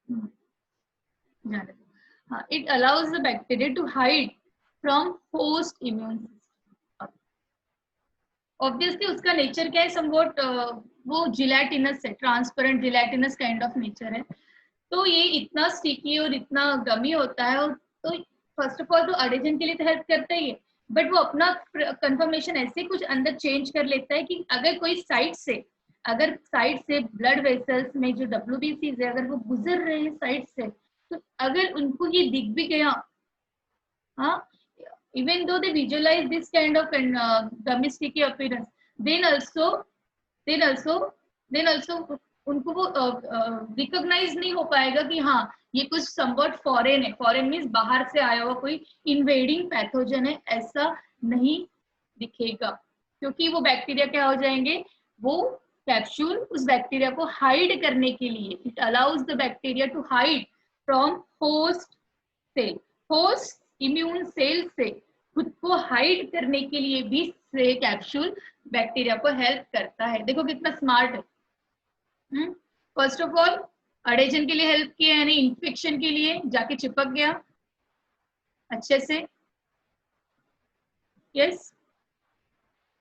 जाने दो। हाँ, it allows the bacteria to hide from host immune system. Obviously उसका नेचर क्या है, समवॉट वो जिलेटिनस है, transparent gelatinous kind of nature है। तो ये इतना स्टिकी और इतना गमी होता है, और तो फर्स्ट ऑफ ऑल तो एडेजन के लिए तो हेल्प करता ही है, बट वो अपना कंफर्मेशन ऐसे कुछ अंदर चेंज कर लेता है कि अगर कोई साइड से ब्लड वेसल्स में जो WBCs है, अगर वो गुजर रहे हैं साइड से, तो अगर उनको ये दिख भी गया, हाँ, even though they visualize this kind of gummy sticky appearance, then also उनको वो रिकॉग्नाइज नहीं हो पाएगा कि हाँ ये कुछ समवट फॉरेन है। फॉरेन मीन्स बाहर से आया हुआ कोई इन्वेडिंग पैथोजन है, ऐसा नहीं दिखेगा, क्योंकि वो बैक्टीरिया क्या हो जाएंगे, वो कैप्सूल उस बैक्टीरिया को हाइड करने के लिए, it allows the bacteria to hide from host cell. Host immune cell से खुद को हाइड करने के लिए भी से कैप्सूल बैक्टीरिया को हेल्प करता है। देखो कितना स्मार्ट है। फर्स्ट ऑफ ऑल एडेजन के लिए हेल्प किया, यानी इन्फेक्शन के लिए जाके चिपक गया अच्छे से, yes.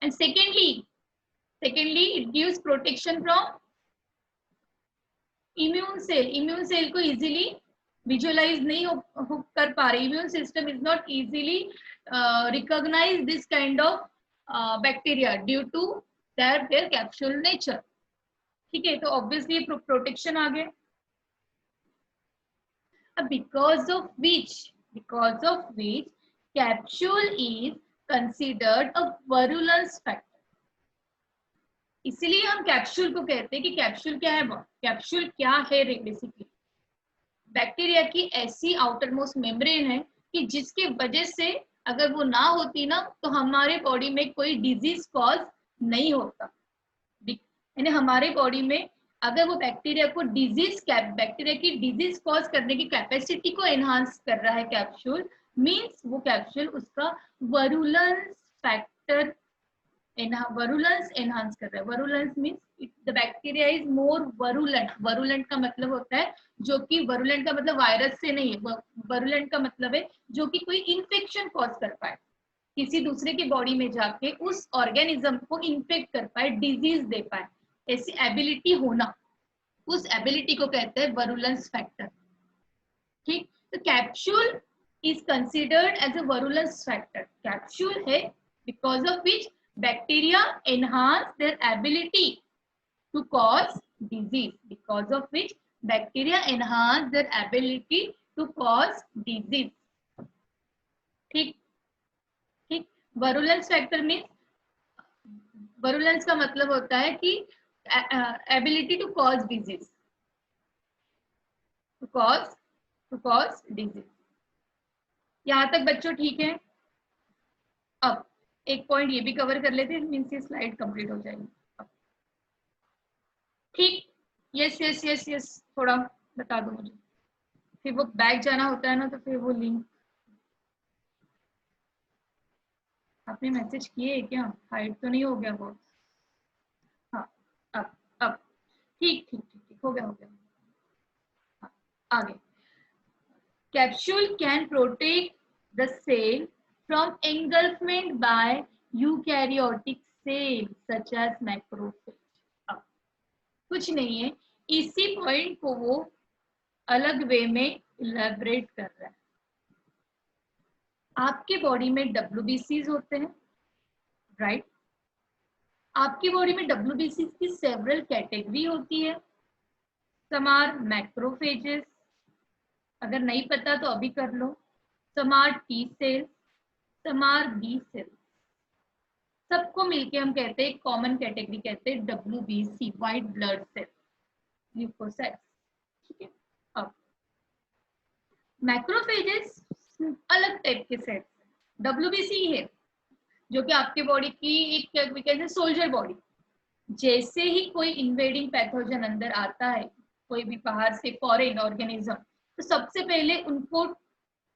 And secondly it gives protection from immune cell. Immune cell को इजीली विजुअलाइज नहीं कर पा रहे, immune system is not easily recognize this kind of bacteria due to their capsule nature. ठीक है, तो ऑब्वियसली प्रोटेक्शन आ गया। because of which capsule is considered a virulence factor। इसीलिए हम कैप्सूल को कहते हैं कि कैप्सूल क्या है, कैप्सूल क्या है, बेसिकली बैक्टीरिया की ऐसी आउटर मोस्ट मेम्ब्रेन है कि जिसके वजह से अगर वो ना होती ना, तो हमारे बॉडी में कोई डिजीज कॉज नहीं होता। यानी हमारे बॉडी में अगर वो बैक्टीरिया की डिजीज कॉज करने की कैपेसिटी को एनहांस कर रहा है कैप्सूल, मींस वो कैप्सूल उसका वरुलेंस फैक्टर वरुलेंस एनहांस कर रहा है। Virulence means the bacteria is more virulent. Virulent का मतलब होता है जो कि, वरुलेंट का मतलब वायरस से नहीं है, वरुलेंट का मतलब है जो कि कोई इन्फेक्शन कॉज कर पाए, किसी दूसरे की बॉडी में जाके उस ऑर्गेनिज्म को इन्फेक्ट कर पाए, डिजीज दे पाए, ऐसी एबिलिटी होना, उस एबिलिटी को कहते हैं वरुलेंस फैक्टर। ठीक, तो capsule is considered as a virulence factor. Capsule है because of which bacteria enhance their ability to cause disease, because of which bacteria enhance their ability to cause disease. ठीक, virulence factor means, वरुलेंस का मतलब होता है कि ability to cause disease, to cause disease. यहां तक बच्चों ठीक है? अब एक पॉइंट ये भी कवर कर लेते हैं, मीन्स ये स्लाइड कंप्लीट हो जाएगी। ठीक, यस यस यस यस, थोड़ा बता दो मुझे, फिर वो बैक जाना होता है ना, तो फिर वो लिंक आपने मैसेज किए क्या? हाइड तो नहीं हो गया बहुत? हाँ, अब ठीक ठीक ठीक ठीक, हो गया हो गया। हाँ, आगे, capsule can protect the cell from engulfment by eukaryotic cells such as macrophage। अब कुछ नहीं है, इसी पॉइंट को वो अलग वे में इलेबरेट कर रहा है। आपके बॉडी में WBCs होते हैं, राइट? आपकी बॉडी में WBCs की सेवरल कैटेगरी होती है। सम आर मैक्रोफेजेस, अगर नहीं पता तो अभी कर लो। Some are T cells, some are B cells, सबको मिलके हम कहते हैं, कॉमन कैटेगरी कहते हैं WBC, white blood cell, leucocytes. ठीक है, अब मैक्रोफेजेस अलग टाइप के सेल्स, WBC है जो कि आपके बॉडी की एक सोल्जर बॉडी। जैसे ही कोई इन्वेडिंग पैथोजन अंदर आता है, कोई भी बाहर से फॉरेन ऑर्गेनिज्म, तो सबसे पहले उनको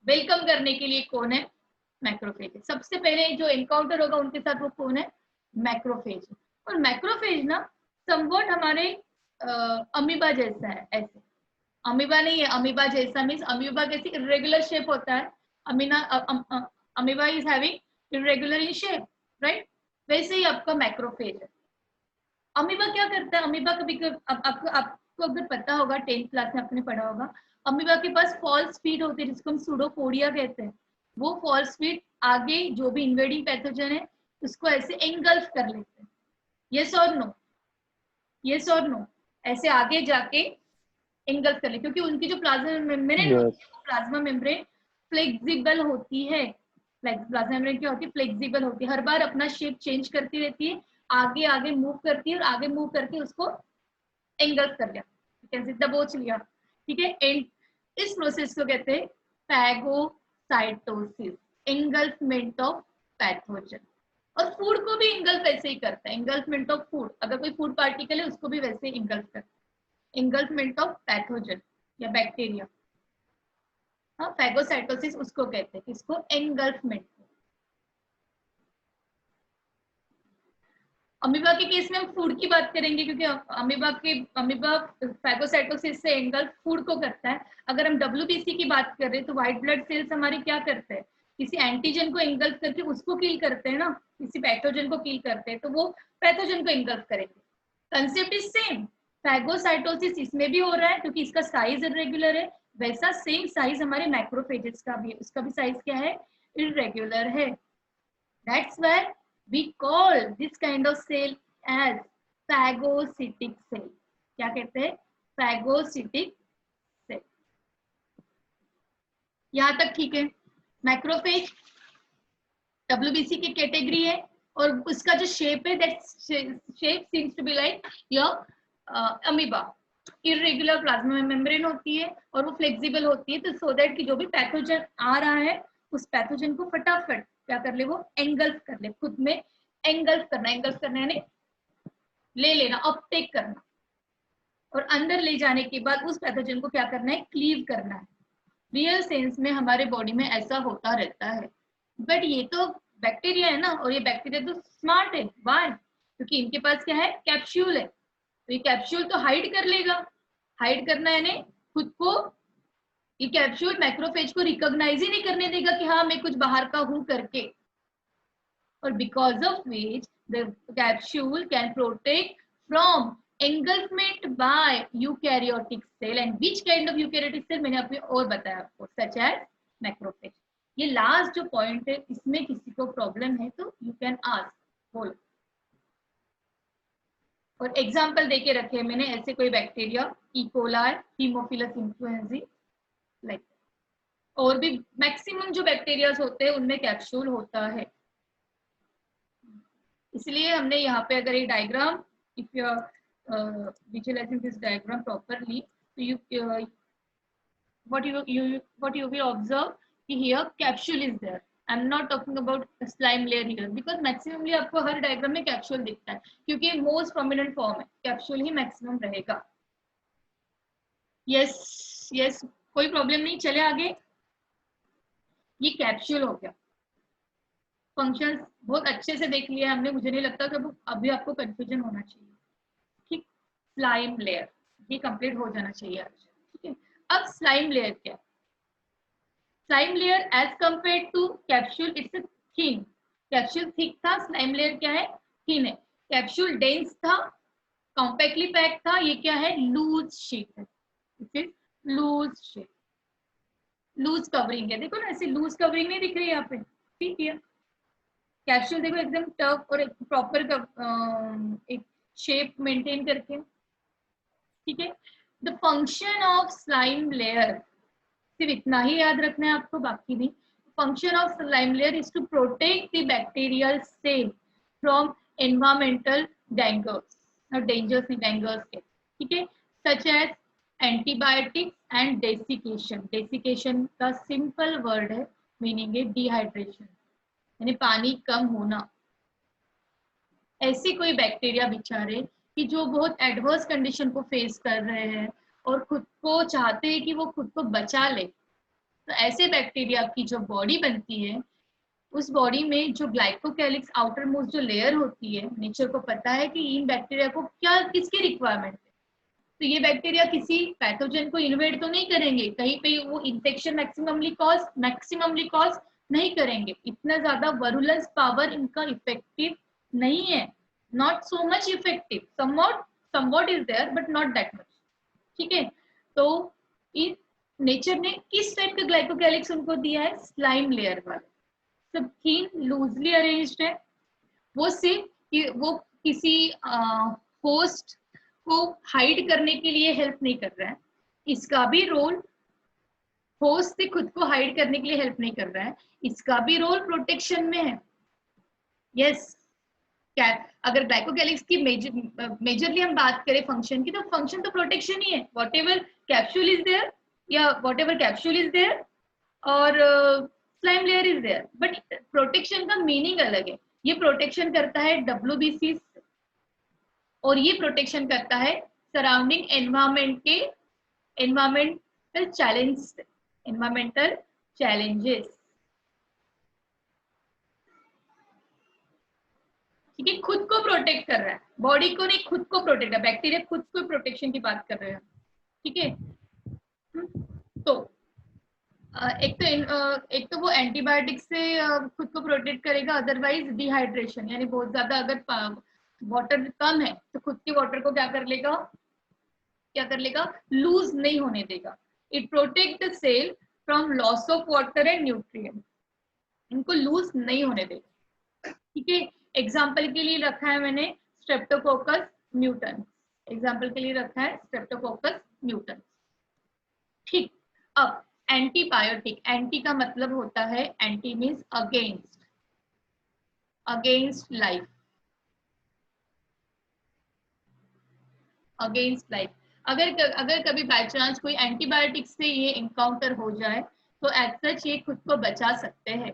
वेलकम करने के लिए कौन है? मैक्रोफेज। सबसे पहले जो एनकाउंटर होगा उनके साथ वो कौन है? मैक्रोफेज। और मैक्रोफेज ना समवॉट हमारे अमीबा जैसा है, ऐसे अमीबा नहीं है, अमीबा जैसा मीन्स अमीबा कैसी इरेगुलर शेप होता है, amoeba is having irregular in shape, right? वैसे ही आपका मैक्रोफेज है। अमीबा क्या करता है, अमीबा कभी आपको अगर पता होगा 10th क्लास में आपने पढ़ा होगा, अमीबा के पास फॉल्स फीट होते हैं जिसको हम सूडोपोडिया कहते हैं। वो फॉल्स फीट आगे जो भी इन्वेडिंग पैथोजन है उसको ऐसे एंगल्फ कर लेते हैं। यस और नो? यस और नो? ऐसे आगे जाके एंगल्फ कर ले, क्योंकि उनकी जो प्लाज्मा मेम्ब्रेन होती है, प्लाज्मा मेम्ब्रेन फ्लेक्सिबल होती है। प्लाज्मा मेम्ब्रेन क्या होती है? फ्लेक्सिबल होती है, हर बार अपना शेप चेंज करती रहती है, आगे आगे मूव करती है और आगे मूव करके उसको एंगल्फ कर लिया, कैसे दबोच लिया, ठीक है। एंड इस प्रोसेस को कहते हैं फैगोसाइटोसिस, एंगल्फमेंट ऑफ पैथोजन। और फूड को भी इंगल्फ ऐसे ही करता है, एंगल्फमेंट ऑफ फूड, अगर कोई फूड पार्टिकल है उसको भी वैसे इंगल्फ करता है, एंगल्फमेंट ऑफ पैथोजन या बैक्टीरिया। हाँ, फैगोसाइटोसिस उसको कहते हैं, किसको? एंगल्फमेंट। अमीबा के केस में हम फूड की बात करेंगे, क्योंकि अमीबा फैगोसाइटोसिस से एंगल्फ फूड को करता है। अगर हम WBC की बात कर रहे हैं तो व्हाइट ब्लड सेल्स हमारे क्या करते हैं? किसी एंटीजन को एंगल्फ करके उसको किल करते हैं ना, किसी पैथोजन को किल करते हैं, तो वो पैथोजन को एंगल्फ करेंगे। Concept is same. फैगोसाइटोसिस इसमें भी हो रहा है क्योंकि इसका साइज इरेगुलर है, वैसा सेम साइज हमारे मैक्रोफेजेस का भी है, उसका भी साइज क्या है? इरेगुलर है। That's why we call this kind of cell as phagocytic cell. क्या कहते हैं? Phagocytic cell. यहाँ तक ठीक है? मैक्रोफेज WBC की कैटेगरी है और उसका जो शेप है, that shape seems to be like your amoeba. Irregular plasma membrane होती है और वो फ्लेक्सिबल होती है, तो सो दैट कि जो भी पैथोजन आ रहा है उस पैथोजन को फटाफट क्या कर ले? वो एंगल्फ कर ले, खुद में एंगल्फ करना यानी ले लेना, अपटेक करना, और अंदर ले जाने के बाद उस पैथोजन को क्या करना है? क्लीव करना है। रियल सेंस में हमारे बॉडी में ऐसा होता रहता है, बट ये तो बैक्टीरिया है ना, और ये बैक्टीरिया तो स्मार्ट है। वाई? क्योंकि इनके पास क्या है? कैप्सूल है, तो ये कैप्सूल तो हाइड कर लेगा। हाइड करना यानी खुद को, ये कैप्सूल मैक्रोफेज को रिकॉग्नाइज ही नहीं करने देगा कि हाँ मैं कुछ बाहर का हूं करके, और because of which the capsule can protect from engulfment by eukaryotic cell, and which kind of eukaryotic cell मैंने आपको और बताया आपको, such as macrophage। ये लास्ट जो पॉइंट है इसमें किसी को प्रॉब्लम है तो यू कैन आस्क, बोलो। और एग्जाम्पल देके रखे मैंने, ऐसे कोई bacteria E coli, Haemophilus influenzae, like, और भी मैक्सिमम जो बैक्टीरिया होते हैं उनमें कैप्सूल होता है। इसलिए हमने यहाँ पे अगर ये diagram, if you are visualizing this diagram properly, so what you will observe here capsule is there. I'm not talking about slime layer here because maximally आपको हर डायग्राम में कैप्सूल दिखता है क्योंकि मोस्ट प्रोमिनेंट फॉर्म है, capsule ही maximum रहेगा। Yes, कोई problem नहीं, चले आगे। ये कैप्सूल हो गया, फंक्शंस बहुत अच्छे से देख लिया हमने, मुझे नहीं लगता कि अभी आपको कंफ्यूजन होना चाहिए। ठीक, स्लाइम लेयर ये कंप्लीट हो जाना चाहिए आज, ठीक है। अब स्लाइम लेयर क्या है? Slime layer as compare to capsule it's thin. Capsule thick था, स्लाइम लेयर क्या है? थिन है। कैप्सूल डेंस था, कॉम्पैक्टली पैक्ड था, ये क्या है? लूज शीट है, it is loose sheet, loose covering है। देखो ना, ऐसे लूज कवरिंग नहीं दिख रही यहाँ पे, ठीक है। कैप्सूल देखो एकदम टफ और एक प्रॉपर एक शेप मेंटेन करके, ठीक है। The function of slime layer, सिर्फ इतना ही याद रखना है आपको, बाकी नहीं। Function of slime layer is to protect the bacterial cell from environmental dangers, dangers के, ठीक है, such as antibiotics and desiccation. Desiccation का सिंपल वर्ड है, मीनिंग है डिहाइड्रेशन, यानी पानी कम होना। ऐसे कोई बैक्टीरिया बेचारे कि जो बहुत एडवर्स कंडीशन को फेस कर रहे हैं और खुद को चाहते हैं कि वो खुद को बचा ले, तो ऐसे बैक्टीरिया की जो बॉडी बनती है, उस बॉडी में जो ग्लाइकोकैलिक्स आउटर मोस्ट जो लेयर होती है, नेचर को पता है कि इन बैक्टीरिया को क्या, किसकी रिक्वायरमेंट है, तो ये बैक्टीरिया किसी पैथोजन को इन्वेड तो नहीं करेंगे, कहीं पे वो इन्फेक्शन मैक्सिममली कॉज नहीं करेंगे, इतना ज्यादा वरुलेंस पावर इनका इफेक्टिव नहीं है, not so much effective, somewhat is there but not that much. ठीक है, तो इन नेचर ने किस टाइप का ग्लाइकोकैलिक्स उनको दिया है, स्लाइम लेयर वाला, सब थीन लूजली अरेंज्ड है, वो सिर्फ वो किसी होस्ट को हाइड करने के लिए हेल्प नहीं कर रहा है, इसका भी रोल होस्ट से खुद को हाइड करने के लिए हेल्प नहीं कर रहा है, इसका भी रोल प्रोटेक्शन में है। यस, क्या अगर ग्लाइकोकैलिक्स की मेजरली हम बात करें फंक्शन की, तो फंक्शन तो प्रोटेक्शन ही है, whatever capsule is there या whatever capsule is there और slime layer is there, but protection का मीनिंग अलग है। ये प्रोटेक्शन करता है WBC और ये प्रोटेक्शन करता है सराउंडिंग एनवायरमेंट के एनवायरमेंटल चैलेंजेस। ठीक है, खुद को प्रोटेक्ट कर रहा है, बॉडी को नहीं, खुद को प्रोटेक्ट है, बैक्टीरिया खुद को प्रोटेक्शन की बात कर रहे हैं। ठीक है, तो एक तो वो एंटीबायोटिक से खुद को प्रोटेक्ट करेगा, अदरवाइज डिहाइड्रेशन यानी बहुत ज्यादा अगर वाटर कम है तो खुद के वाटर को क्या कर लेगा, लूज नहीं होने देगा। It protect the cell from loss of water and nutrient, इनको लूज नहीं होने देगा। ठीक है, एग्जाम्पल के लिए रखा है मैंने स्ट्रेप्टोकोकस म्यूटेंस, एग्जाम्पल के लिए रखा है स्ट्रेप्टोकोकस म्यूटेंस। ठीक, अब एंटीबायोटिक, एंटी का मतलब होता है, anti means against life, against life. अगर कभी बाय चांस कोई एंटीबायोटिक से ये इनकाउंटर हो जाए तो एज सच ये खुद को बचा सकते हैं।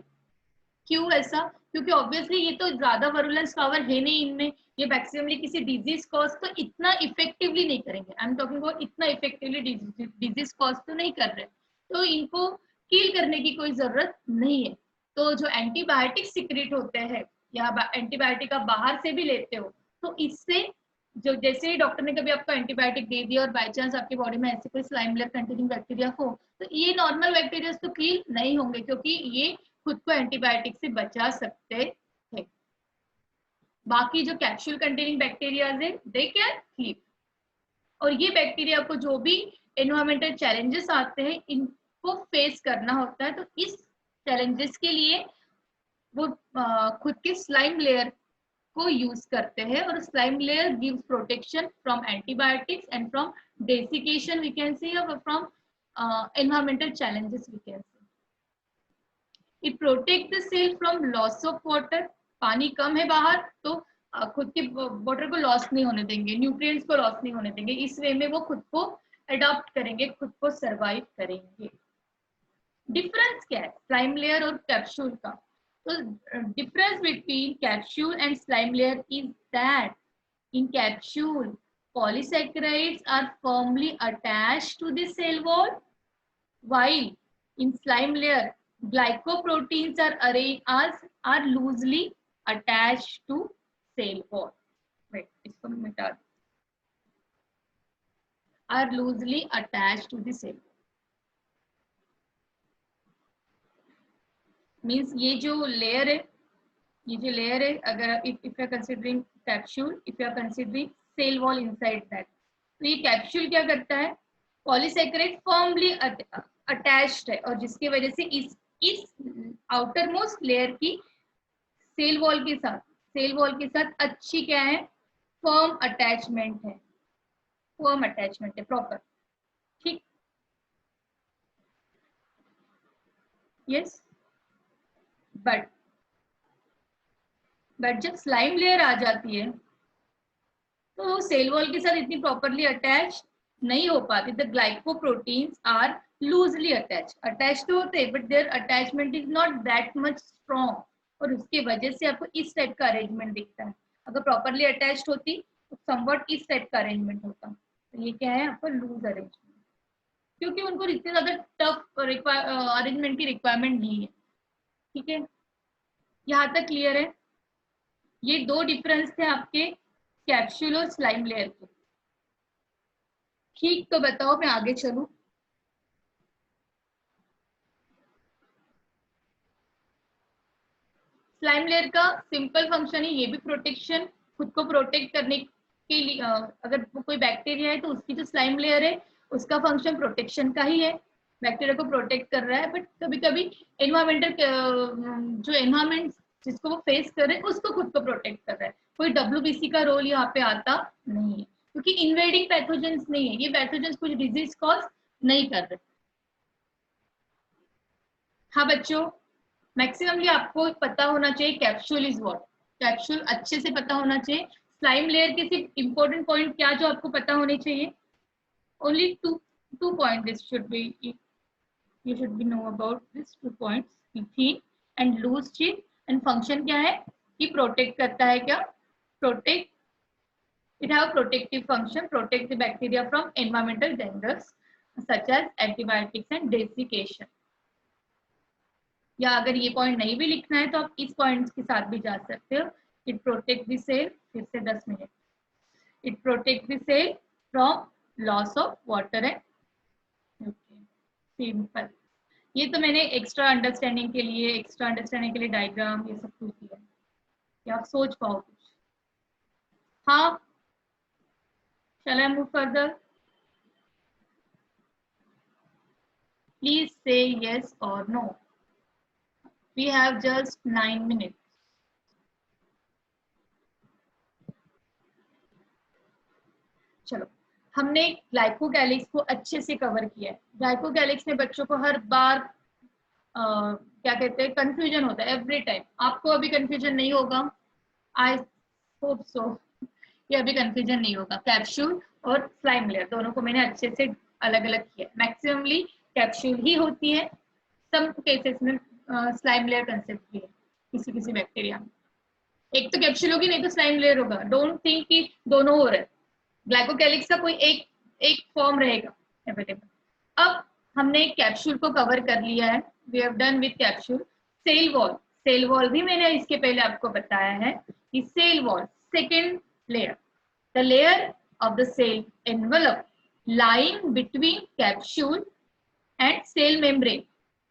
क्यों ऐसा? क्योंकि ऑब्वियसली ये तो ज्यादा वरुलेंस पावर है नहीं इनमें, ये मैक्सिममली किसी डिजीज कॉज तो इतना इफेक्टिवली नहीं करेंगे, आई एम टॉकिंग अबाउट इतना इफेक्टिवली डिजीज कॉज तो नहीं कर रहे, तो इनको किल करने की कोई जरूरत नहीं है। तो जो एंटीबायोटिक सिक्रेट होते हैं या एंटीबायोटिक आप बाहर से भी लेते हो, तो इससे जो जैसे ही डॉक्टर ने कभी आपको एंटीबायोटिक दे दिया और बाय चांस आपकी बॉडी में ऐसे कोई स्लाइम लेयर कंटेनिंग बैक्टीरिया हो, तो ये नॉर्मल बैक्टीरिया तो किल नहीं होंगे, क्योंकि ये खुद को एंटीबायोटिक से बचा सकते हैं। बाकी जो कैप्सूल कंटेनिंग बैक्टीरिया है दे कैन लीव, और ये बैक्टीरिया को जो भी एनवायरमेंटल चैलेंजेस आते हैं इनको फेस करना होता है, तो इस चैलेंजेस के लिए वो खुद के स्लाइम लेयर को यूज करते हैं, और slime layer gives protection from antibiotics and from desiccation we can say, from environmental challenges we can say. It protect the cell from loss of water, पानी कम है बाहर तो खुद के वाटर को लॉस नहीं होने देंगे, न्यूट्रिएंट्स को लॉस नहीं होने देंगे, इस वे में वो खुद को अडॉप्ट करेंगे, खुद को सरवाइव करेंगे। डिफरेंस क्या है स्लाइम लेयर और कैप्सूल का? तो difference between capsule and slime layer is that in capsule polysaccharides are firmly attached to the cell wall, while in slime layer glycoproteins are loosely attached to cell wall. Wait, इसको मिटा दो, are loosely attached to the cell. Means ये जो layer है, अगर if you are considering capsule, if you are considering cell wall inside that, तो ये capsule क्या करता है, पॉलीसैकेराइड फर्मली अटैच्ड है, और जिसकी वजह से इस आउटर मोस्ट लेयर की सेल वॉल के साथ अच्छी क्या है, फर्म अटैचमेंट है, प्रॉपर। ठीक, यस, बट जब स्लाइम लेयर आ जाती है तो सेल वॉल के साथ इतनी प्रॉपरली अटैच नहीं हो पाती, the glycoproteins are loosely attach तो होते, but their attachment is not that much strong, और उसकी वजह से आपको इस टाइप का अरेंजमेंट दिखता है। अगर प्रॉपरली अटैच्ड होती तो समवट इस टाइप का अरेंजमेंट होता, तो ये क्या है आपका लूज अरेंजमेंट, क्योंकि उनको इतने ज्यादा टफ अरेंजमेंट की रिक्वायरमेंट नहीं है। ठीक है, यहाँ तक क्लियर है? ये दो डिफरेंस थे आपके कैप्सूल और स्लाइम लेयर के। ठीक, तो बताओ मैं आगे चलूं। स्लाइम लेयर का सिंपल फंक्शन है ये भी प्रोटेक्शन, खुद को प्रोटेक्ट करने के लिए। अगर कोई बैक्टीरिया है तो उसकी जो स्लाइम लेयर है उसका फंक्शन प्रोटेक्शन का ही है, बैक्टीरिया को प्रोटेक्ट कर रहा है। बट कभी कभी एनवायरमेंटल जो एनवायरमेंट जिसको वो फेस कर रहे हैं उसको खुद को प्रोटेक्ट कर रहा है। कोई WBC का रोल यहाँ पे आता नहीं है, क्योंकि इन्वेडिंग पैथोजेंस नहीं है, ये पैथोजेंस कुछ डिजीज कॉज नहीं कर रहे। हाँ बच्चों, मैक्सिममली आपको पता होना चाहिए कैप्सूल इज व्हाट, कैप्सूल अच्छे से पता होना चाहिए। स्लाइम लेयर के सिर्फ इंपॉर्टेंट पॉइंट क्या जो आपको पता होने चाहिए, only two point this should be, you should be know about this 2 points, thin and loose chain. And function क्या है कि प्रोटेक्ट करता है, क्या protect, it have a protective function, protect the bacteria from environmental dangers such as antibiotics and desiccation। या अगर ये point नहीं भी लिखना है तो आप इस पॉइंट के साथ भी जा सकते हो। इट प्रोटेक्ट द सेल, फिर से 10 minute, it protect the cell from loss of water and simple. ये तो मैंने एक्स्ट्रा अंडरस्टैंडिंग के लिए डायग्राम ये सब कुछ दिया कि आप सोच पाओ कुछ। हाँ, shall I move further? Please say yes or no. We have just 9 minutes. चलो, हमने ग्लाइकोकैलिक्स को अच्छे से कवर किया है। ग्लाइकोकैलिक्स में बच्चों को हर बार क्या कहते हैं कंफ्यूजन होता है एवरी टाइम। आपको अभी कंफ्यूजन नहीं होगा, आई होप सो, ये अभी कंफ्यूजन नहीं होगा। कैप्सूल और स्लाइम लेयर दोनों को मैंने अच्छे से अलग अलग किया। मैक्सिममली कैप्सूल ही होती है, सम केसेस में स्लाइम लेयर कंसेप्ट भी है किसी किसी बैक्टीरिया में। एक तो कैप्सूल होगी नहीं तो स्लाइम लेयर होगा, डोंट थिंक कि दोनों हो रहे हैं। ग्लाइकोकैलिक्स का कोई एक फॉर्म रहेगा अवेलेबल। अब हमने कैप्सूल को कवर कर लिया है, we have done with capsule. Cell wall भी मैंने इसके पहले आपको बताया है कि cell wall second layer, the layer of the cell envelope lying between capsule and cell membrane.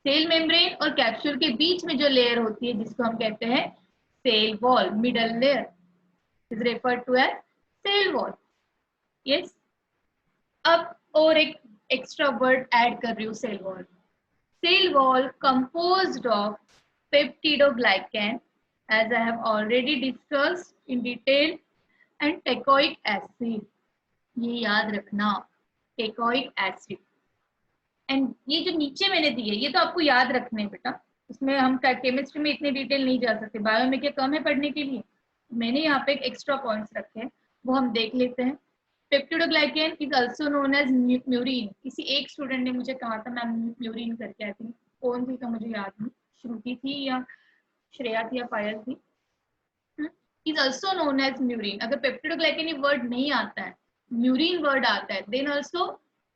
Cell membrane और कैप्सूल के बीच में जो लेयर होती है जिसको हम कहते हैं cell wall, middle layer is referred to as cell wall. Yes, अब और एक एक्स्ट्रा वर्ड ऐड कर रही हूँ cell wall. Cell wall composed of peptidoglycan as I have already discussed in detail and teichoic acid, ये याद रखना, teichoic acid। And ये जो नीचे मैंने दी है ये तो आपको याद रखने हैं बेटा, उसमें हम केमिस्ट्री में इतने डिटेल नहीं जा सकते, बायो में क्या कम है पढ़ने के लिए। मैंने यहाँ पे एक एक्स्ट्रा पॉइंट्स रखे हैं वो हम देख लेते हैं। Peptidoglycan is also known as murein. किसी एक स्टूडेंट ने मुझे कहा था मैम म्यूरिन करके, आई थिंक कौन थी तो मुझे याद नहीं, श्रुति थी या श्रेया थी या पायल थी। Is also known as murein. अगर पेप्टिडोग्लाइकेन ये वर्ड नहीं आता है, म्यूरिन वर्ड आता है, then also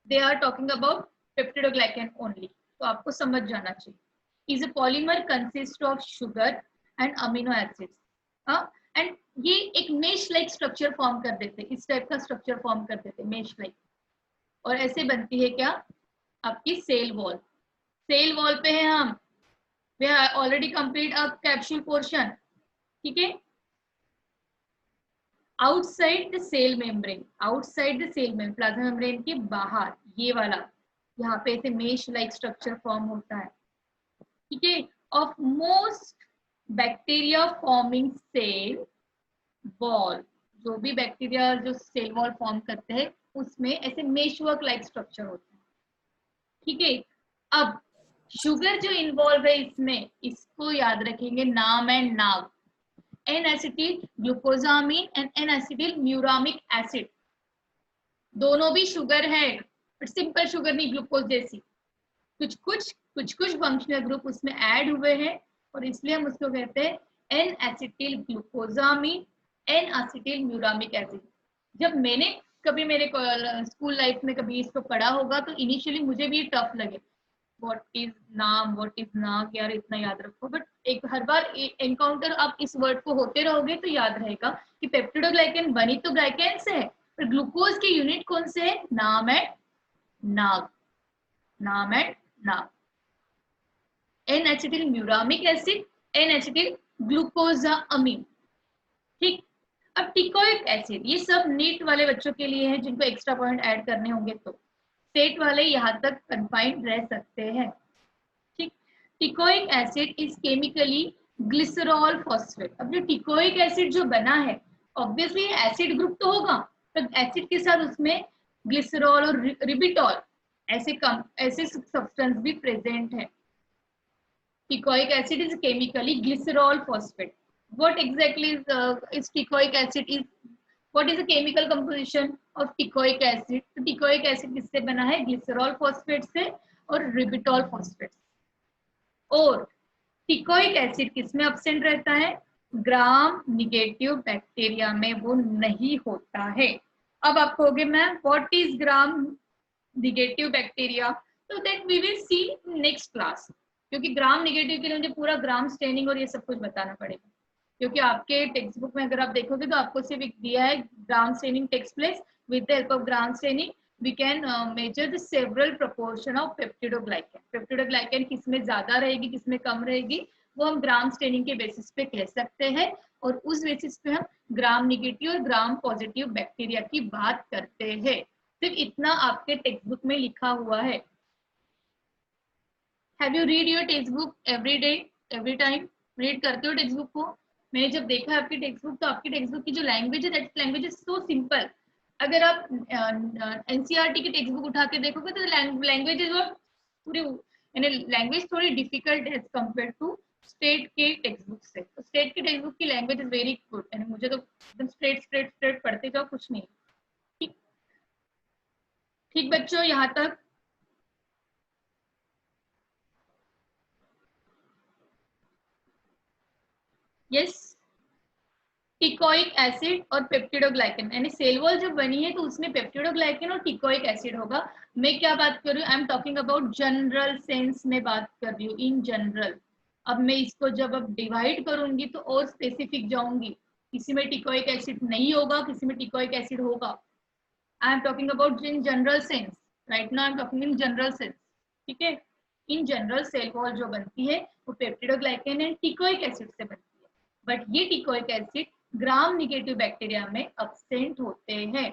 they are talking about peptidoglycan only, तो आपको समझ जाना चाहिए। Is a polymer consist of sugar and amino acids. And ये एक मेश लाइक स्ट्रक्चर फॉर्म कर देते, इस टाइप का स्ट्रक्चर फॉर्म कर देते मेश लाइक, और ऐसे बनती है क्या आपकी सेल वॉल। सेल वॉल पे है हम, we have already complete a capsule portion, ठीक है। Outside the cell membrane, outside the cell membrane, plasma membrane के बाहर ये वाला, यहाँ पे ऐसे मेश लाइक स्ट्रक्चर फॉर्म होता है, ठीक है। Of most bacteria forming cell wall, जो भी बैक्टीरिया जो सेल वॉल फॉर्म करते हैं उसमें ऐसे मेशवर्क लाइक स्ट्रक्चर होता है, ठीक है। अब शुगर जो इन्वॉल्व है इसमें, इसको याद रखेंगे, NAM and NAG, N acetyl glucosamine and N acetyl muramic acid, दोनों भी शुगर है बट सिंपल शुगर नहीं, ग्लूकोज जैसी। कुछ कुछ फंक्शनल ग्रुप उसमें ऐड हुए हैं और इसलिए हम उसको कहते हैं N acetyl glucosamine N acetyl muramic acid. जब मैंने कभी मेरे स्कूल लाइफ में कभी इसको पढ़ा होगा तो इनिशियली मुझे भी टफ लगे, व्हाट इज नाम यार इतना याद रखो, बट एक हर बार एनकाउंटर आप इस वर्ड को होते रहोगे तो याद रहेगा कि पेप्टिडोग्लाइकेन बनी तो ग्लाइकेन से है पर ग्लूकोज की यूनिट कौन से है? नाम and NAG, NAM and NAG. N acetyl muramic acid, N acetyl glucosamine. ठीक, अब टिकोइक एसिड, ये सब नीट वाले बच्चों के लिए है जिनको एक्स्ट्रा पॉइंट ऐड करने होंगे, तो स्टेट वाले यहाँ तक कन्फाइंड रह सकते हैं। ठीक, teichoic acid is chemically glycerol phosphate. अब जो टिकोइक एसिड जो बना है, ऑब्वियसली एसिड ग्रुप तो होगा, तो एसिड के साथ उसमें ग्लिसरॉल और रिबिटॉल ऐसे सब्सटेंस भी प्रेजेंट है। Teichoic acid is chemically glycerol phosphate. What exactly is ticoic acid? What is the chemical composition of ticoic acid? तो ticoic acid किससे बना है? ग्लिसरॉल फॉस्फेट से और रिबिटॉल फॉस्फेट। और टिकोइक एसिड किसमें एब्सेंट रहता है? ग्राम निगेटिव बैक्टीरिया में वो नहीं होता है। अब आप कहोगे ma'am what is gram negative bacteria? तो that we will see next class, क्योंकि ग्राम निगेटिव के लिए मुझे पूरा ग्राम स्टेनिंग और ये सब कुछ बताना पड़ेगा, क्योंकि आपके टेक्स्ट बुक में अगर आप देखोगे तो आपको सिर्फ दिया है gram staining takes place with the help of gram staining we can measure the several proportion of peptidoglycan. Peptidoglycan किसमें ज्यादा रहेगी, किसमें कम रहेगी, वो हम ग्राम स्टेनिंग के बेसिस पे कह सकते हैं, और उस बेसिस पे हम ग्राम निगेटिव और ग्राम पॉजिटिव बैक्टीरिया की बात करते हैं। सिर्फ इतना आपके टेक्स्ट बुक में लिखा हुआ है। Have you read your text book every day, every time? Read करते हो टेक्स्ट बुक को? मैंने जब देखा है आपकी टेक्स्ट बुक, तो आपकी टेक्स्ट बुक की जो लैंग्वेज है, that language is so simple. अगर आप एनसीईआरटी की टेक्स्ट बुक उठा के देखोगे तो लैंग्वेज इज पूरी, यानी लैंग्वेज थोड़ी difficult as compare to state के टेक्स्ट बुक से। तो स्टेट की टेक्स्ट बुक की लैंग्वेज इज वेरी गुड, यानी मुझे तो एकदम स्ट्रेट पढ़ते जाओ, कुछ नहीं। ठीक, ठीक बच्चों, यहाँ तक? यस, टिकोइक एसिड और पेप्टिडोग्लाइकन, यानी सेल वॉल जब बनी है तो उसमें पेप्टिडोग्लाइकन और टिकोइक एसिड होगा। मैं क्या बात कर रही हूँ? I am talking about general sense में बात कर रही हूँ, इन जनरल। अब मैं इसको जब अब डिवाइड करूंगी तो और स्पेसिफिक जाऊंगी, किसी में टिकोइक एसिड नहीं होगा, किसी में टिकोइक एसिड होगा। I am talking about in general sense, right now I am talking in general sense. ठीक है, इन जनरल सेल वॉल जो बनती है वो पेप्टिडोग्लाइकन एंड टिकोइक एसिड से बनती है, बट ये टिकोइक एसिड ग्राम निगेटिव बैक्टीरिया में एब्सेंट होते हैं।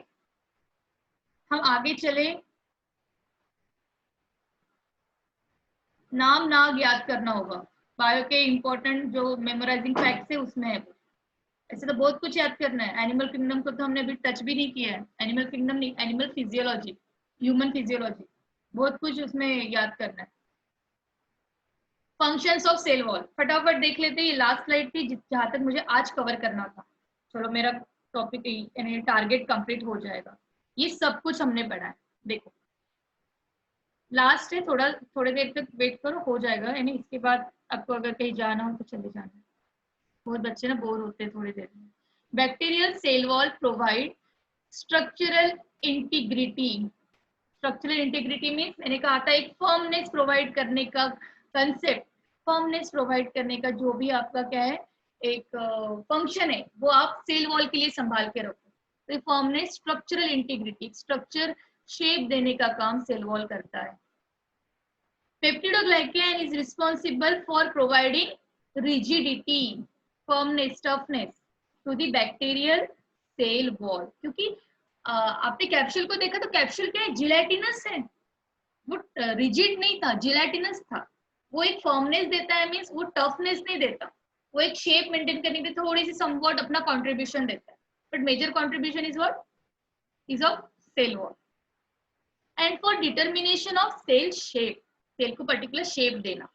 हम आगे चले, नाम नाग याद करना होगा, बायो के इंपॉर्टेंट जो मेमोराइजिंग फैक्ट्स है उसमें है। ऐसे तो बहुत कुछ याद करना है। एनिमल किंगडम को तो हमने अभी टच भी नहीं किया है, एनिमल किंगडम नहीं, एनिमल फिजियोलॉजी, ह्यूमन फिजियोलॉजी, बहुत कुछ उसमें याद करना है। फंक्शंस ऑफ सेल वॉल फटाफट देख लेते हैं, ये लास्ट स्लाइड थी जहां तक मुझे आज कवर करना था। चलो मेरा टॉपिक यानी टारगेट कंप्लीट हो जाएगा। ये सब कुछ हमने पढ़ा है, देखो लास्ट है, थोड़ी देर तक वेट करो, हो जाएगा। यानी इसके बाद आपको अगर कहीं जाना हो तो चले जाना। बहुत बच्चे ना बोर होते हैं थोड़ी देर में। Bacterial cell wall provide structural integrity. Structural integrity means मैंने कहा था एक फर्मनेस प्रोवाइड करने का कंसेप्ट। फर्मनेस प्रोवाइड करने का जो भी आपका क्या है एक फंक्शन है, वो आप सेल वॉल के लिए संभाल के रखो। तो firmness, structural integrity, structure shape देने का काम सेल वॉल करता है। Peptidoglycan is responsible for providing rigidity, firmness, toughness to the bacterial cell wall. क्योंकि आपने कैप्सूल को देखा तो कैप्सूल क्या है? जिलेटिनस है, वो रिजिड नहीं था, जिलेटिनस था। वो एक फर्मनेस देता है, मींस वो टफनेस नहीं देता, वो एक शेप मेंटेन करने के लिए थोड़ी सी समवॉट अपना कंट्रीब्यूशन देता है, but major contribution is what? Is of cell wall. And for determination of cell shape, cell को पर्टिकुलर शेप देना।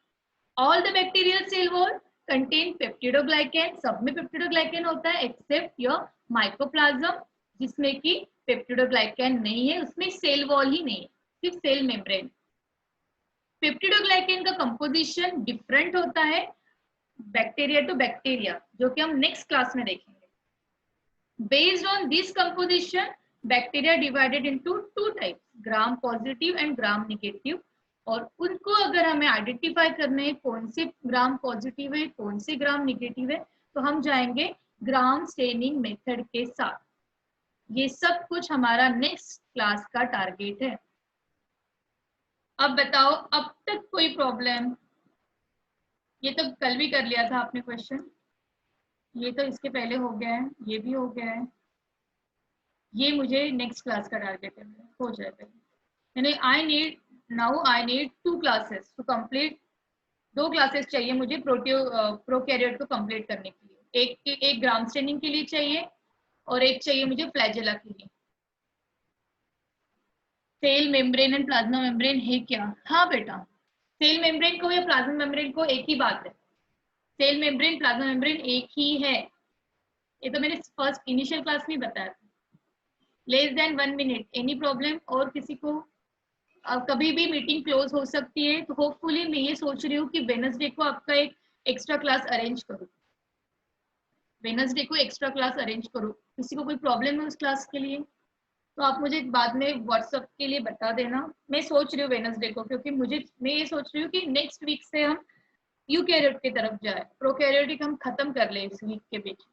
All the bacterial cell wall contain peptidoglycan, सब में पेप्टिडोग्लाइकन होता है एक्सेप्ट योर माइकोप्लाज्म, जिसमें कि पेप्टिडोग्लाइकन नहीं है, उसमें सेल वॉल ही नहीं है, सिर्फ सेल मेम्ब्रेन। पेप्टिडोग्लाइकन का कंपोजिशन डिफरेंट होता है बैक्टीरिया टू बैक्टीरिया, जो कि हम नेक्स्ट क्लास में देखेंगे। Based on this composition bacteria divided into two types, gram positive and gram negative. और उनको अगर हमें आइडेंटिफाई करना है कौन से ग्राम पॉजिटिव है, कौन से ग्राम निगेटिव है, तो हम जाएंगे ग्राम स्टेनिंग मेथड के साथ। ये सब कुछ हमारा नेक्स्ट क्लास का टारगेट है। अब बताओ, अब तक कोई प्रॉब्लम? ये तो कल भी कर लिया था आपने क्वेश्चन, ये तो इसके पहले हो गया है, ये भी हो गया है, ये मुझे नेक्स्ट क्लास का टारगेट है, हो जाएगा। यानी I need 2 classes to complete. 2 classes चाहिए मुझे प्रोकैरियोट को कंप्लीट करने के लिए। एक ग्राम स्टेनिंग के लिए चाहिए और एक चाहिए मुझे फ्लैजेला के लिए। Cell membrane and plasma membrane है क्या? हाँ बेटा, सेल मेम्ब्रेन को या प्लाज्मा मेम्ब्रेन को एक ही बात है। सेल मेम्ब्रेन प्लाज्मा मेम्ब्रेन एक ही है। ये तो मैंने फर्स्ट इनिशियल क्लास में बताया था। Less than 1 minute, any problem? और किसी को? कभी भी मीटिंग क्लोज हो सकती है, तो होपफुली मैं ये सोच रही हूँ कि वेडनेसडे को आपका एक एक्स्ट्रा क्लास अरेंज करूँ। वेडनेसडे को एक्स्ट्रा क्लास अरेंज करूँ। किसी को कोई प्रॉब्लम है उस क्लास के लिए तो आप मुझे बाद में व्हाट्सएप के लिए बता देना। मैं सोच रही हूँ वेडनेसडे को, क्योंकि मैं ये सोच रही हूँ कि नेक्स्ट वीक से हम यूकैरियोट की तरफ जाए, प्रोकैरियोटिक हम खत्म कर ले इस वीक के बीच।